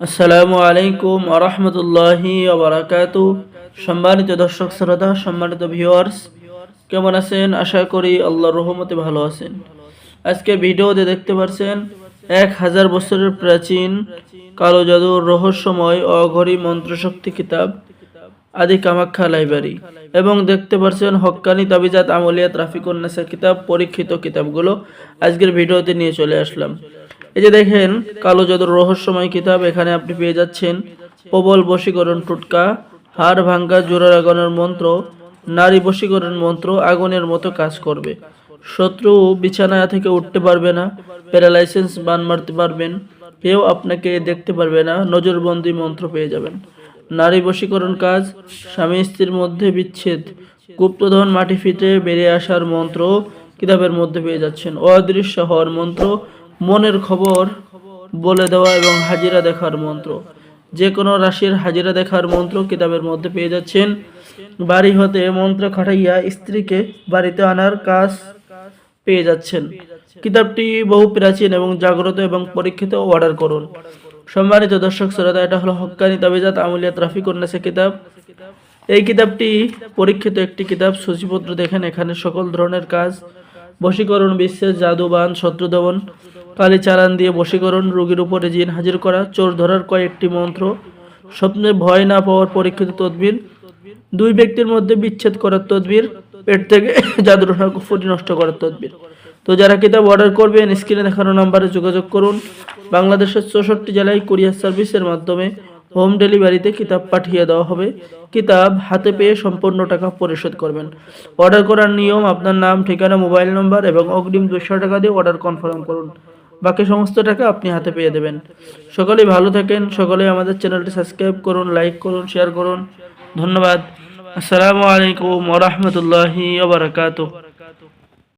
আসসালামু আলাইকুম ওয়া রাহমাতুল্লাহি ওয়া বারাকাতুহু। সম্মানিত দর্শক শ্রোতা, সম্মানিত ভিউয়ার্স, কেমন আছেন? আশা করি আল্লাহর রহমতে ভালো আছেন। আজকে ভিডিওতে দেখতে পাচ্ছেন 1000 বছরের প্রাচীন কালো জাদুর রহস্যময় অঘরী মন্ত্রশক্তি কিতাব আদি কামাখ্যা লাইব্রেরি, এবং দেখতে পাচ্ছেন হক্কানি তাবিজাত আমলিয়াত রাফিকুন নেসা কিতাব, পরীক্ষিত কিতাবগুলো আজকের ভিডিওতে নিয়ে চলে আসলাম। এই যে দেখেন কালো জাদুর রহস্যময় কিতাব, এখানে আপনি পেয়ে যাচ্ছেন প্রবল বশীকরণ টোটকা, হাড় ভাঙ্গা জোড়া লাগানোর মন্ত্র, নারী বশীকরণ মন্ত্র আগুনের মতো কাজ করবে, শত্রু বিছানা থেকে উঠতে পারবে না, প্যারালাইসিস বান মারতে পারবেন, কেউ আপনাকে দেখতে পারবে না, নজরবন্দি মন্ত্র পেয়ে যাবেন। নারী বশীকরণ কাজ, স্বামী স্ত্রীর মধ্যে বিচ্ছেদ, গুপ্তধন মাটি ফিটে বেরিয়ে আসার মন্ত্র কিতাবের মধ্যে পেয়ে যাচ্ছেন। অদৃশ্য হওয়ার মন্ত্র, মনের খবর বলে দেওয়া এবং হাজিরা দেখার মন্ত্র, যে কোনো রাশির হাজিরা দেখার মন্ত্র কিতাবের মধ্যে পেয়ে যাচ্ছেন। বাড়ি হতে মন্ত্র খাটাইয়া স্ত্রীকে বাড়িতে আনার কাজ পেয়ে যাচ্ছেন। কিতাবটি বহু প্রাচীন এবং জাগ্রত এবং পরীক্ষিত। অর্ডার করুন। সম্মানিত দর্শক শ্রোতা, এটা হলো হক্কানি তাবিজাত আমলিয়াত রাফিকুন নেসা কিতাব। এই কিতাবটি পরীক্ষিত একটি কিতাব। সূচিপত্র দেখেন, এখানে সকল ধরনের কাজ, বশীকরণ, বিচ্ছেদ, জাদুবান, শত্রু দমন, কালি চালান দিয়ে বশীকরণ, রোগীর উপরে জিন হাজির করা, চোর ধরার কয়েকটি মন্ত্র, স্বপ্নে ভয় না পাওয়ার পরীক্ষিত তদবির, দুই ব্যক্তির মধ্যে বিচ্ছেদ করার তদবির, পেট থেকে জাদুটনা কুফরি নষ্ট করার তদবির। তো যারা কিতাব অর্ডার করবেন, স্ক্রিনে দেখানো নাম্বারে যোগাযোগ করুন। বাংলাদেশের 64 জেলায় কুরিয়ার সার্ভিসের মাধ্যমে হোম ডেলিভারিতে কিতাব পাঠিয়ে দেওয়া হবে। কিতাব হাতে পেয়ে সম্পূর্ণ টাকা পরিশোধ করবেন। অর্ডার করার নিয়ম: আপনার নাম, ঠিকানা, মোবাইল নম্বর এবং অগ্রিম 200 টাকা দিয়ে অর্ডার কনফার্ম করুন। বাকি সমস্ত টাকা আপনি হাতে পেয়ে দেবেন। সকলেই ভালো থাকেন। সকলেই আমাদের চ্যানেলটি সাবস্ক্রাইব করুন, লাইক করুন, শেয়ার করুন। ধন্যবাদ। আসসালামু আলাইকুম ওয়া রাহমাতুল্লাহি ওয়া বারাকাতুহু।